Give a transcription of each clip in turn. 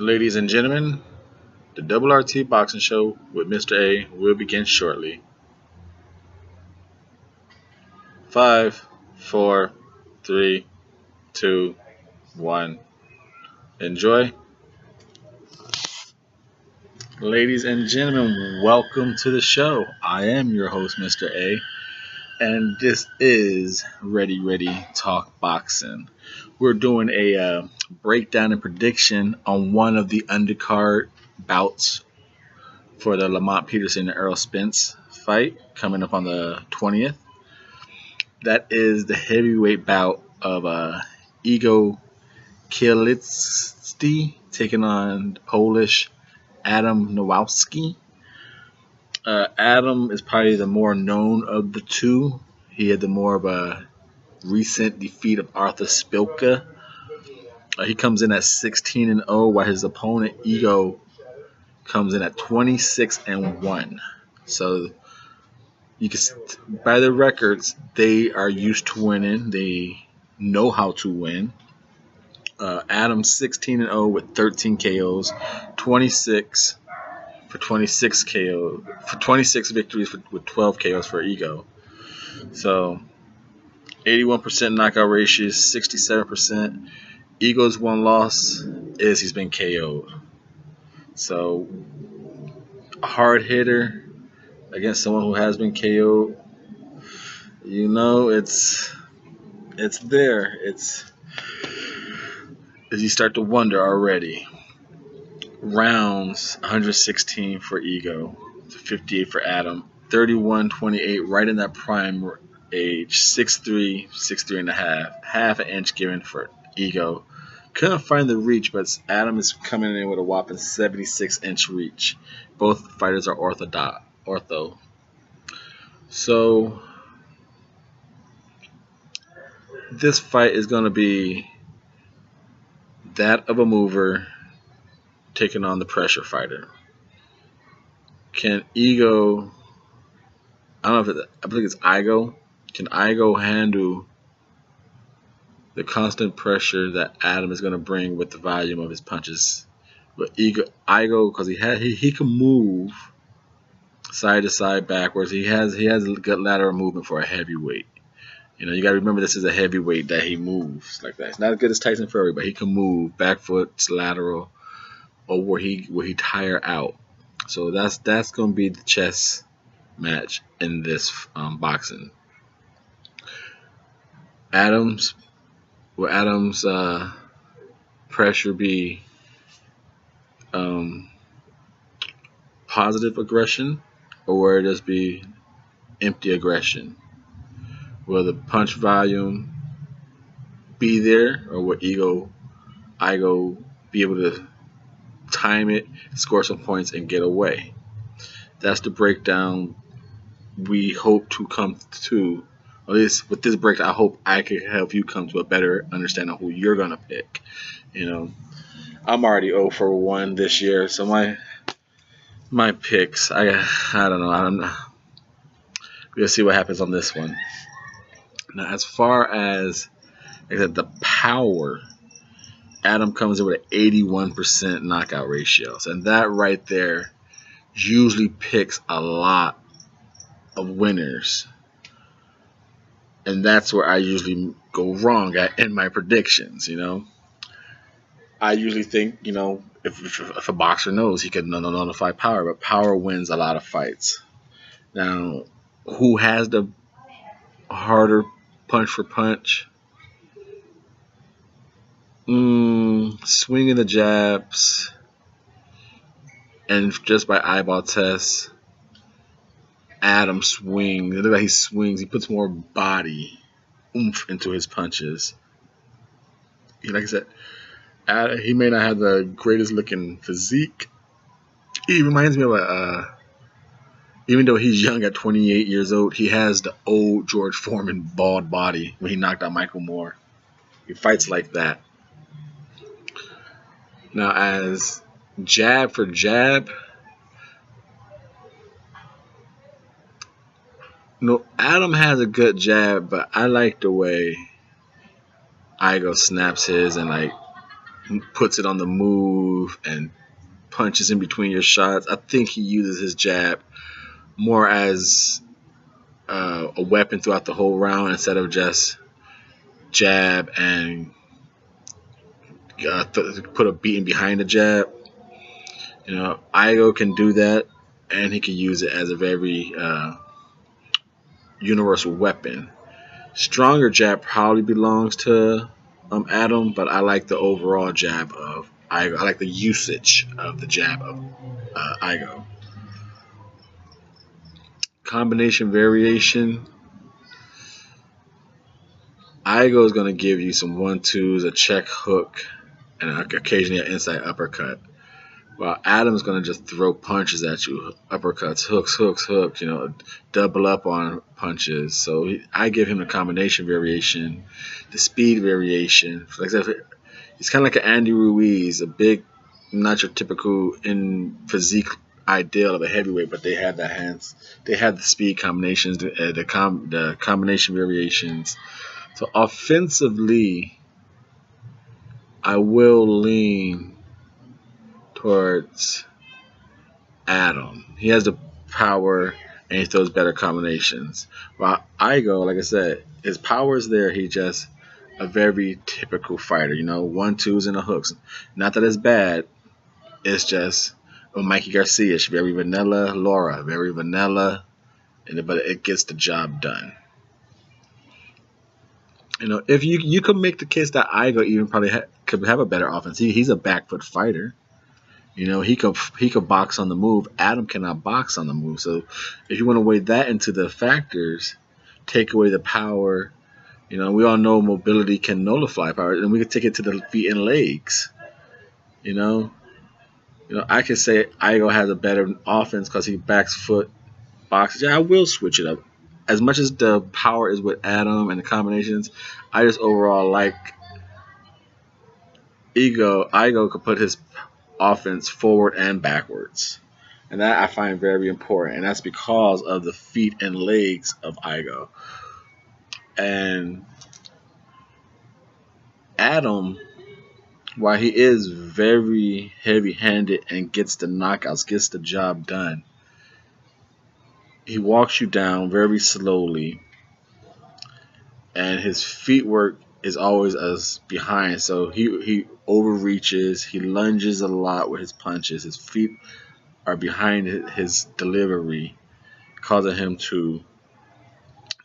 Ladies and gentlemen, the Double RT Boxing Show with Mr. A will begin shortly. 5, 4, 3, 2, 1. Enjoy. Ladies and gentlemen, welcome to the show. I am your host, Mr. A, and this is Ready Talk Boxing. We're doing a breakdown and prediction on one of the undercard bouts for the Peterson and Errol Spence fight coming up on the 20th. That is the heavyweight bout of Iago Kilazde taking on Polish Adam Kownacki. Adam is probably the more known of the two. He had the more of a recent defeat of Arthur Spilka. He comes in at 16-0, while his opponent Iago comes in at 26-1. So you can, by the records, they are used to winning. They know how to win. Adam's 16-0 with 13 KOs, 26 victories with 12 KOs for Iago. So 81% knockout ratio, 67%. Iago's one loss is he's been KO'd. So a hard hitter against someone who has been KO'd, you know, it's there. It's as you start to wonder already. Rounds 116 for Iago, 58 for Adam, 31-28, right in that prime age, 6'3", and a half an inch given for Iago. Couldn't find the reach, but Adam is coming in with a whopping 76-inch reach. Both fighters are ortho. So this fight is going to be that of a mover taking on the pressure fighter. Can Iago, I believe it's Iago. Can Iago handle the constant pressure that Adam is going to bring with the volume of his punches? But Iago, because he can move side to side, backwards. He has a good lateral movement for a heavyweight. You know, you got to remember this is a heavyweight that he moves like that. It's not as good as Tyson Fury, but he can move back foot, lateral, or where he tire out. So that's going to be the chess match in this boxing. Adam's pressure be positive aggression, or will it just be empty aggression? Will the punch volume be there, or will Iago be able to time it, score some points, and get away? That's the breakdown we hope to come to. At least with this breakdown, I hope I can help you come to a better understanding of who you're gonna pick. You know, I'm already 0 for 1 this year, so my picks, I don't know. We'll see what happens on this one. Now, as far as like I said, the power, Adam comes in with an 81% knockout ratios, and that right there usually picks a lot of winners. And that's where I usually go wrong in my predictions, you know. I usually think, you know, if a boxer knows, he can nullify power, but power wins a lot of fights. Now, who has the harder punch for punch? Swinging the jabs, and just by eyeball tests, Adam swings. Look like he swings. He puts more body, oomph into his punches. Like I said, he may not have the greatest looking physique. He reminds me of even though he's young at 28 years old, he has the old George Foreman bald body when he knocked out Michael Moore. He fights like that. Now, as jab for jab, no, Adam has a good jab, but I like the way Iago snaps his and like puts it on the move and punches in between your shots. I think he uses his jab more as a weapon throughout the whole round instead of just jab and put a beating behind the jab. You know, Iago can do that, and he can use it as a very universal weapon. Stronger jab probably belongs to Adam, but I like the overall jab of Iago. I like the usage of the jab of Iago. Combination variation. Iago is going to give you some 1-2s, a check hook, and occasionally an inside uppercut. While Adam's going to just throw punches at you, uppercuts, hooks, you know, double up on punches. So I give him the combination variation, the speed variation. Like I said, he's kind of like an Andy Ruiz, a big, not your typical in physique ideal of a heavyweight, but they have the hands, they have the speed combinations, the combination variations. So offensively, I will lean towards Adam. He has the power and he throws better combinations. While Iago, like I said, his power is there. He's just a very typical fighter. You know, 1-2s and the hooks. Not that it's bad. It's just Mikey Garcia. Very vanilla. Laura, very vanilla. But it gets the job done. You know, if you could make the case that Iago even probably could have a better offense. He's a back foot fighter. You know, he could box on the move. Adam cannot box on the move. So if you want to weigh that into the factors, take away the power. You know, we all know mobility can nullify power, and we could take it to the feet and legs. You know, I could say Iago has a better offense because he backs foot boxes. Yeah, I will switch it up. As much as the power is with Adam and the combinations, I just overall like Iago could put his offense forward and backwards, and that I find very important, and that's because of the feet and legs of Iago. And Adam, while he is very heavy-handed and gets the knockouts, gets the job done, he walks you down very slowly, and his feet work is always as behind. So he overreaches, he lunges a lot with his punches. His feet are behind his delivery, causing him to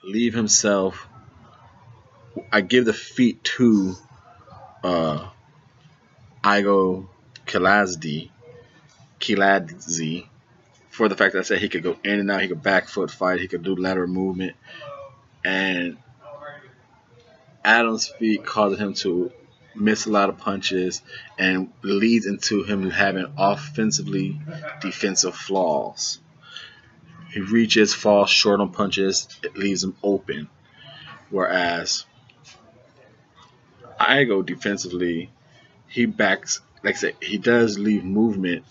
leave himself. I give the feet to Iago Kilazde for the fact that I said he could go in and out, he could back foot fight, he could do lateral movement, and Adam's feet causing him to miss a lot of punches and leads into him having offensively defensive flaws. He reaches, falls short on punches, it leaves him open. Whereas Iago defensively, he backs, like I said, he does leave movement,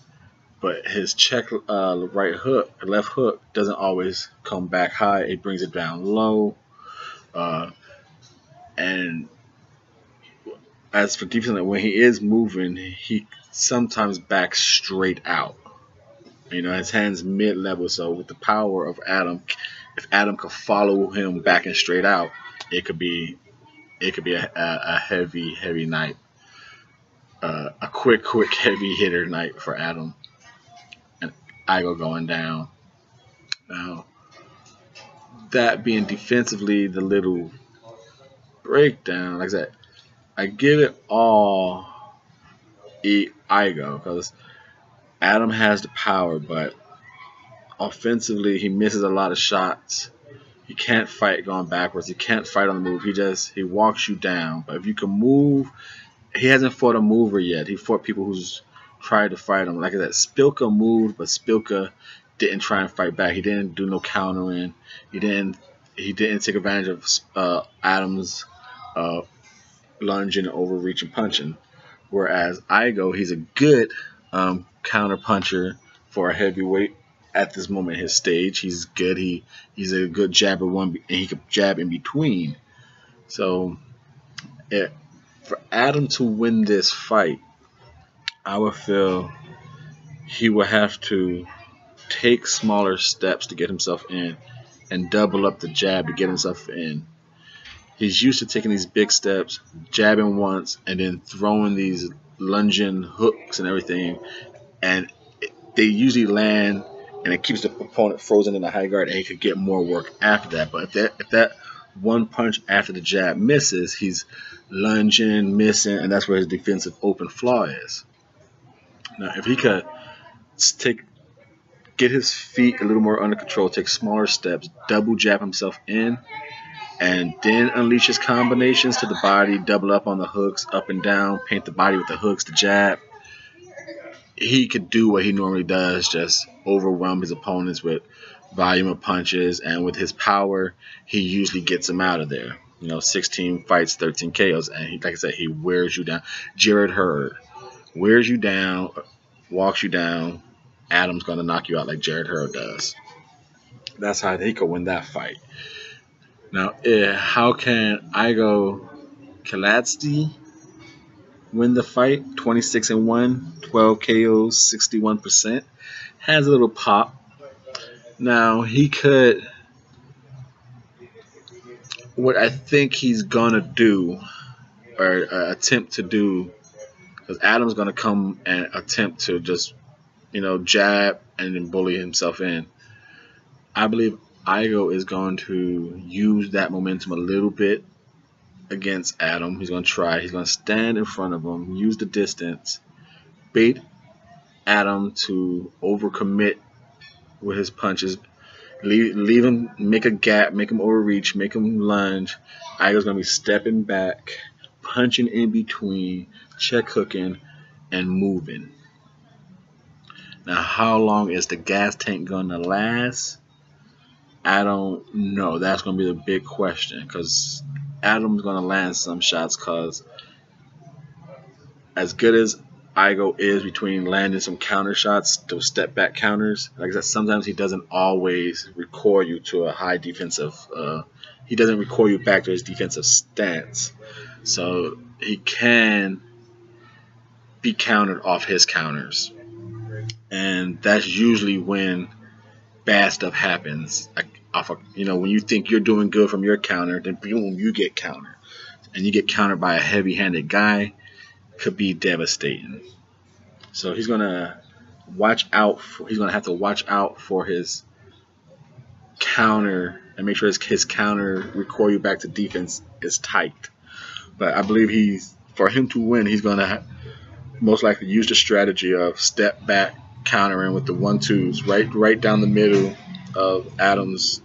but his check left hook doesn't always come back high. It brings it down low. And as for defense, when he is moving, he sometimes backs straight out. You know, his hands mid-level. So with the power of Adam, if Adam could follow him backing straight out, it could be a heavy night, a quick heavy hitter night for Adam, and Iago going down. Now, that being defensively the little breakdown, like I said, I give it all Iago because Adam has the power, but offensively he misses a lot of shots. He can't fight going backwards. He can't fight on the move. He walks you down. But if you can move, he hasn't fought a mover yet. He fought people who's tried to fight him. Like I said, Spilka moved, but Spilka didn't try and fight back. He didn't do no countering. He didn't take advantage of Adam's lunging, overreaching, punching. Whereas Iago, he's a good counter puncher for a heavyweight at this moment in his stage. He's good. He's a good jabber, and he can jab in between. So For Adam to win this fight, I would feel he would have to take smaller steps to get himself in and double up the jab to get himself in. He's used to taking these big steps, jabbing once, and then throwing these lunging hooks and everything, and they usually land, and it keeps the opponent frozen in the high guard, and he could get more work after that. But if that one punch after the jab misses, he's lunging, missing, and that's where his defensive open flaw is. Now, if he could get his feet a little more under control, take smaller steps, double jab himself in, and then unleash his combinations to the body, double up on the hooks, up and down, paint the body with the hooks, the jab, he could do what he normally does, just overwhelm his opponents with volume of punches, and with his power, he usually gets them out of there. 16 fights, 13 KOs, and like I said, he wears you down. Jared Hurd wears you down, walks you down. Adam's going to knock you out like Jared Hurd does. That's how he could win that fight. Now, how can Iago Kilazde win the fight? 26-1, 12 KOs, 61%. Has a little pop. Now, he could... What I think he's going to do, or attempt to do, because Adam's going to come and attempt to just, jab and then bully himself in. I believe Iago is going to use that momentum a little bit against Adam. He's going to try. He's going to stand in front of him, use the distance, bait Adam to overcommit with his punches, leave him, make a gap, make him overreach, make him lunge. Iago's going to be stepping back, punching in between, check hooking, and moving. Now, how long is the gas tank going to last? I don't know. That's going to be the big question, because Adam's going to land some shots, because as good as Iago is between landing some counter shots, those step back counters, like I said, sometimes he doesn't always record you to a high defensive, he doesn't record you back to his defensive stance. So he can be countered off his counters. And that's usually when bad stuff happens. Like when you think you're doing good from your counter, then boom, you get countered. And you get countered by a heavy-handed guy, could be devastating. So he's gonna he's gonna have to watch out for his counter and make sure his counter record you back to defense is tight. But I believe for him to win, he's gonna most likely use the strategy of step back countering with the 1-2s right down the middle of Adam's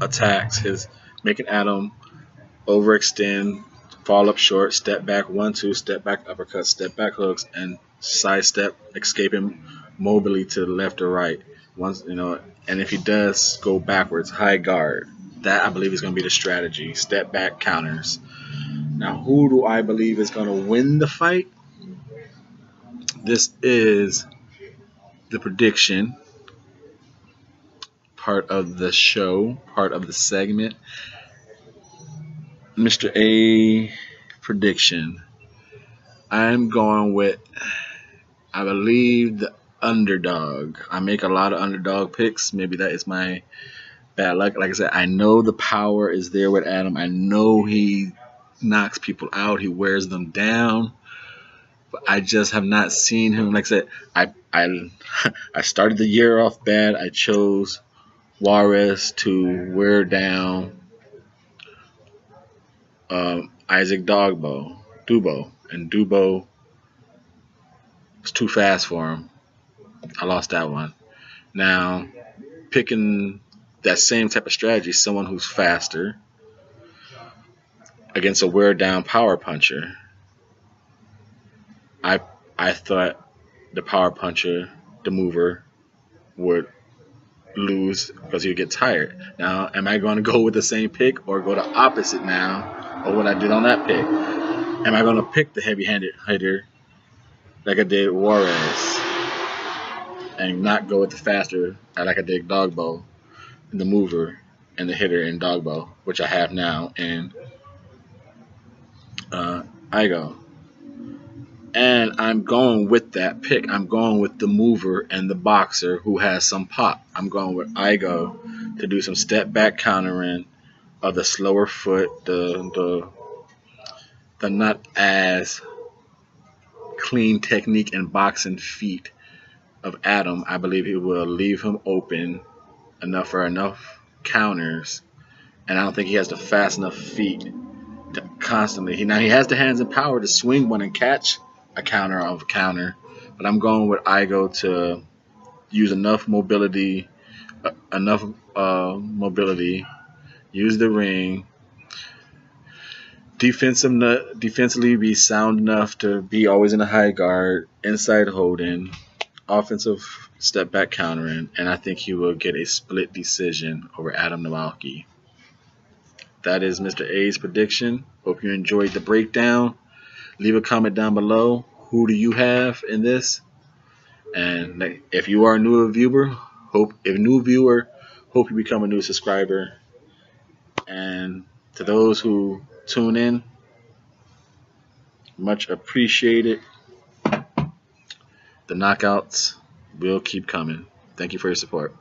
attacks, making Adam overextend, fall up short, step back 1-2, step back uppercut, step back hooks, and sidestep, escaping mobilely to the left or right. And if he does go backwards, high guard. That I believe is going to be the strategy. Step back counters. Now, who do I believe is going to win the fight? This is the prediction part of the show, part of the segment. Mr.A prediction. I'm going with, I believe, the underdog. I make a lot of underdog picks. Maybe that is my bad luck. Like I said, I know the power is there with Adam. I know he knocks people out. He wears them down. But I just have not seen him. Like I said, I started the year off bad. I chose Juarez to wear down Isaac Dubo, and Dubo was too fast for him. I lost that one. Now, picking that same type of strategy, someone who's faster against a wear down power puncher, I thought the power puncher, the mover, would lose because he would get tired. Now, am I going to go with the same pick or go the opposite now of what I did on that pick? Am I going to pick the heavy-handed hitter like I did Juarez and not go with the faster like I did Dogbo and the mover and the hitter in Dogbo, which I have now, and Iago. And I'm going with that pick. I'm going with the mover and the boxer who has some pop. I'm going with Iago to do some step back countering of the slower foot, the not as clean technique and boxing feet of Adam. I believe he will leave him open enough for enough counters, and I don't think he has the fast enough feet to constantly. Now he has the hands and power to swing one and catch a counter of a counter, but I'm going with Iago to use enough mobility, use the ring, defensively be sound enough to be always in a high guard, inside holding, offensive step back countering, and I think he will get a split decision over Adam Nawalki. That is Mr. A's prediction. Hope you enjoyed the breakdown. Leave a comment down below. Who do you have in this? And if you are a new viewer, hope you become a new subscriber. And to those who tune in, much appreciated. The knockouts will keep coming. Thank you for your support.